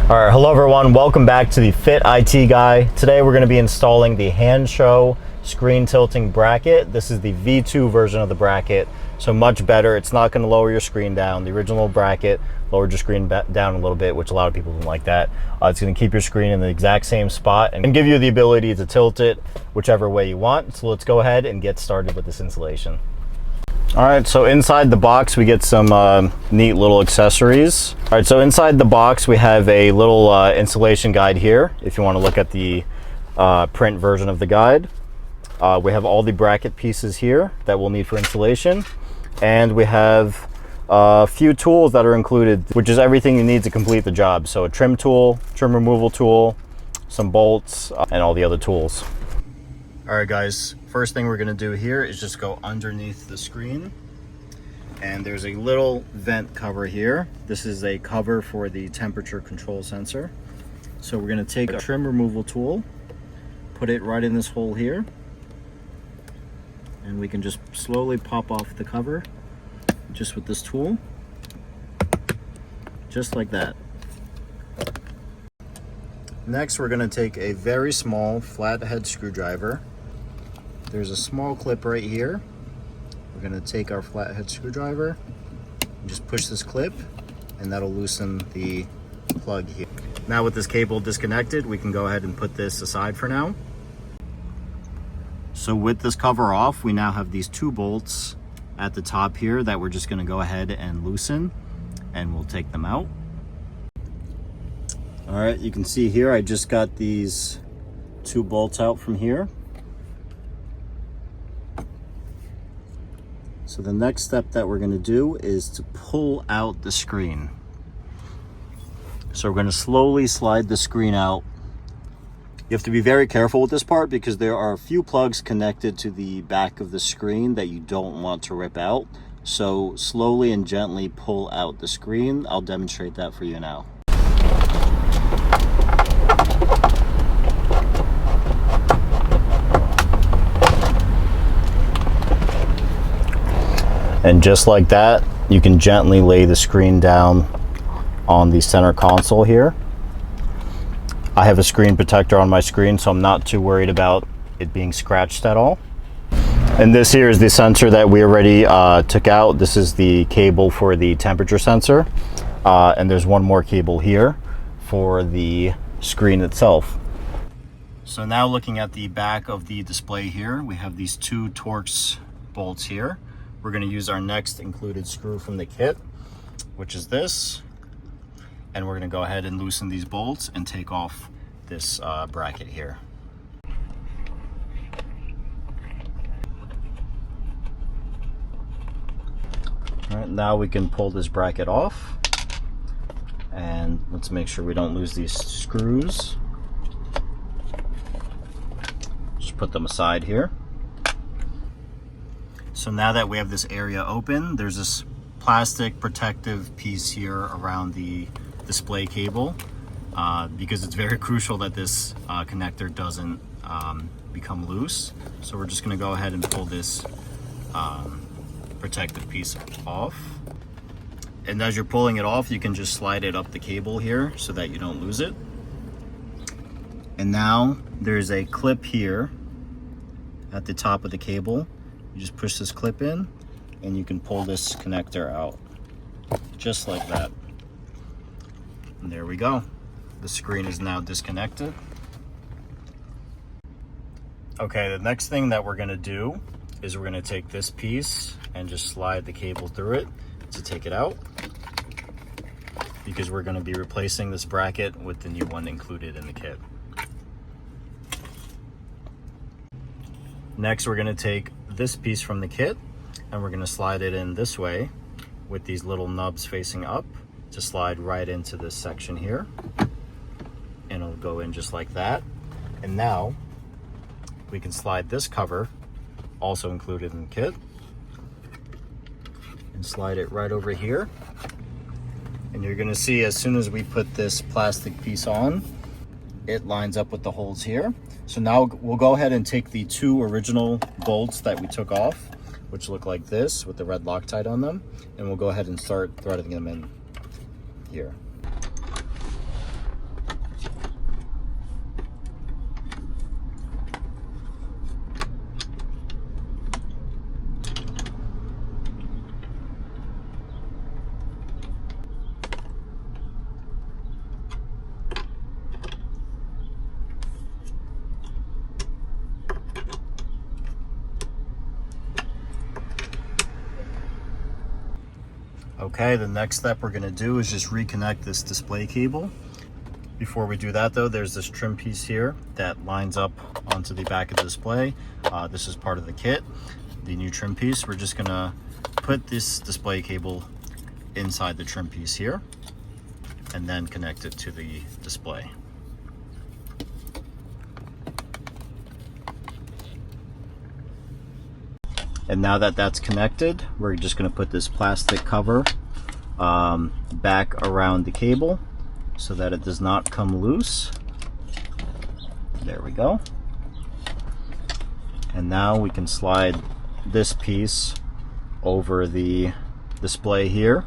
All right, hello everyone. Welcome back to the Fit IT Guy. Today we're going to be installing the Hansshow screen tilting bracket. This is the V2 version of the bracket, so much better. It's not going to lower your screen down. The original bracket lowered your screen down a little bit, which a lot of people don't like that. It's going to keep your screen in the exact same spot and give you the ability to tilt it whichever way you want. So let's go ahead and get started with this installation. All right, so inside the box we get some neat little accessories. All right, so inside the box we have a little installation guide here if you want to look at the print version of the guide. We have all the bracket pieces here that we'll need for installation, and we have a few tools that are included, which is everything you need to complete the job. So a trim tool, trim removal tool, some bolts, and all the other tools. All right guys, first thing we're gonna do here is just go underneath the screen, and there's a little vent cover here. This is a cover for the temperature control sensor. So we're gonna take a trim removal tool, put it right in this hole here, and we can just slowly pop off the cover just with this tool, just like that. Next, we're gonna take a very small flathead screwdriver. There's a small clip right here. We're gonna take our flathead screwdriver and just push this clip, and that'll loosen the plug here. Now with this cable disconnected, we can go ahead and put this aside for now. So with this cover off, we now have these two bolts at the top here that we're just gonna go ahead and loosen, and we'll take them out. All right, you can see here, I just got these two bolts out from here. So the next step that we're gonna do is to pull out the screen. So we're gonna slowly slide the screen out. You have to be very careful with this part because there are a few plugs connected to the back of the screen that you don't want to rip out. So slowly and gently pull out the screen. I'll demonstrate that for you now. And just like that, you can gently lay the screen down on the center console here. I have a screen protector on my screen, so I'm not too worried about it being scratched at all. And this here is the sensor that we already took out. This is the cable for the temperature sensor. And there's one more cable here for the screen itself. So now looking at the back of the display here, we have these two Torx bolts here. We're going to use our next included screw from the kit, which is this, and we're going to go ahead and loosen these bolts and take off this bracket here. All right, now we can pull this bracket off, and let's make sure we don't lose these screws. Just put them aside here. So now that we have this area open, there's this plastic protective piece here around the display cable because it's very crucial that this connector doesn't become loose. So we're just gonna go ahead and pull this protective piece off. And as you're pulling it off, you can just slide it up the cable here so that you don't lose it. And now there's a clip here at the top of the cable. You just push this clip in and you can pull this connector out just like that. And there we go. The screen is now disconnected. Okay, the next thing that we're gonna do is we're gonna take this piece and just slide the cable through it to take it out, because we're gonna be replacing this bracket with the new one included in the kit. Next, we're gonna take this piece from the kit and we're going to slide it in this way with these little nubs facing up to slide right into this section here, and it'll go in just like that. And now we can slide this cover, also included in the kit, and slide it right over here. And you're going to see as soon as we put this plastic piece on, it lines up with the holes here. So now we'll go ahead and take the two original bolts that we took off, which look like this with the red Loctite on them, and we'll go ahead and start threading them in here. Okay, the next step we're gonna do is just reconnect this display cable. Before we do that though, there's this trim piece here that lines up onto the back of the display. This is part of the kit, the new trim piece. We're just gonna put this display cable inside the trim piece here and then connect it to the display. And now that that's connected, we're just going to put this plastic cover back around the cable so that it does not come loose. There we go. And now we can slide this piece over the display here.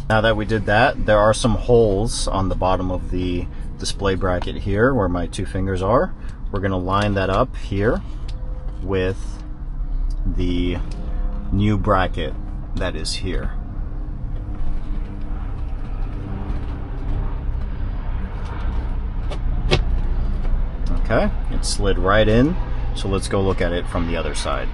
Now that we did that, there are some holes on the bottom of the display bracket here where my two fingers are. We're going to line that up here with the new bracket that is here. Okay, it slid right in, so let's go look at it from the other side.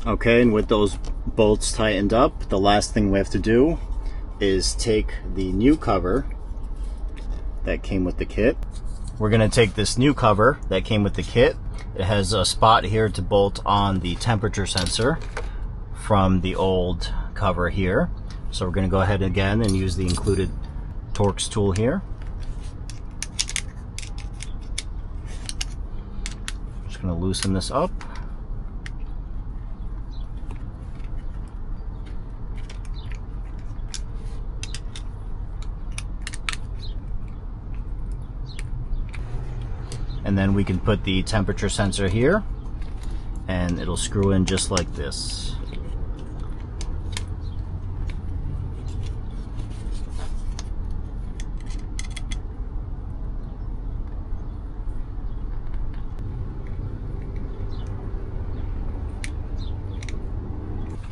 Okay, and with those bolts tightened up, the last thing we have to do is take the new cover that came with the kit. We're going to take this new cover that came with the kit. It has a spot here to bolt on the temperature sensor from the old cover here. So we're going to go ahead again and use the included Torx tool here. Just going to loosen this up. And then we can put the temperature sensor here and it'll screw in just like this.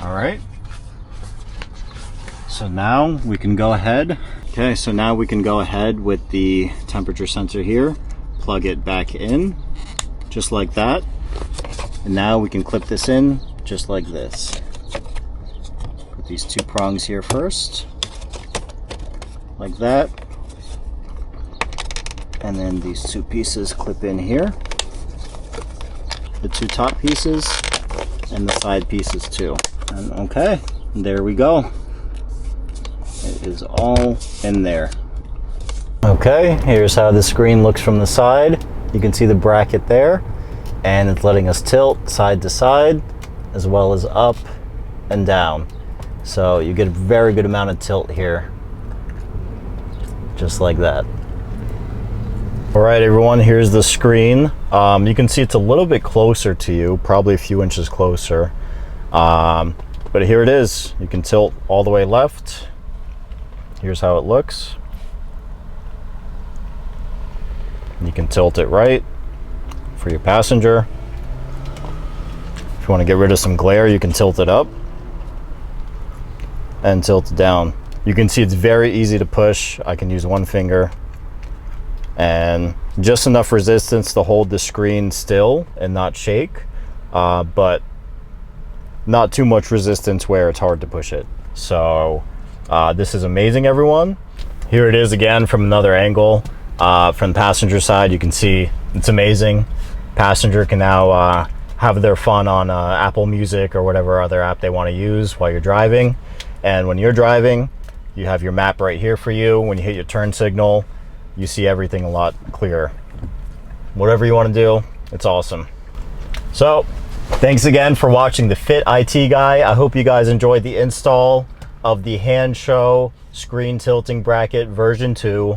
All right. So now we can go ahead. Okay, so now we can go ahead with the temperature sensor here. Plug it back in just like that, and now we can clip this in just like this. Put these two prongs here first like that, and then these two pieces clip in here, the two top pieces and the side pieces too. And okay, there we go, it is all in there. Okay, here's how the screen looks from the side. You can see the bracket there, and it's letting us tilt side to side as well as up and down. So you get a very good amount of tilt here, just like that. All right, everyone, here's the screen. You can see it's a little bit closer to you, probably a few inches closer. But here it is. You can tilt all the way left. Here's how it looks. You can tilt it right for your passenger. If you want to get rid of some glare, you can tilt it up and tilt it down. You can see it's very easy to push. I can use one finger and just enough resistance to hold the screen still and not shake, but not too much resistance where it's hard to push it. So This is amazing, everyone. Here it is again from another angle. From the passenger side, you can see it's amazing. Passenger can now have their fun on Apple Music or whatever other app they want to use while you're driving. And when you're driving, you have your map right here for you. When you hit your turn signal, you see everything a lot clearer. Whatever you want to do, it's awesome. So, thanks again for watching the Fit IT Guy. I hope you guys enjoyed the install of the Hansshow screen tilting bracket version 2.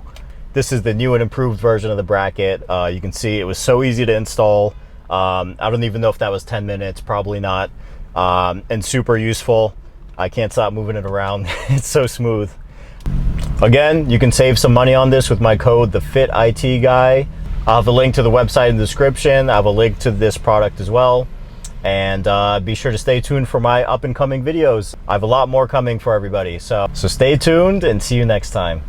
This is the new and improved version of the bracket. You can see it was so easy to install. I don't even know if that was 10 minutes, probably not. And super useful. I can't stop moving it around. It's so smooth. Again, you can save some money on this with my code, the Fit IT Guy. I'll have a link to the website in the description. I have a link to this product as well. And be sure to stay tuned for my up and coming videos. I have a lot more coming for everybody. So stay tuned and see you next time.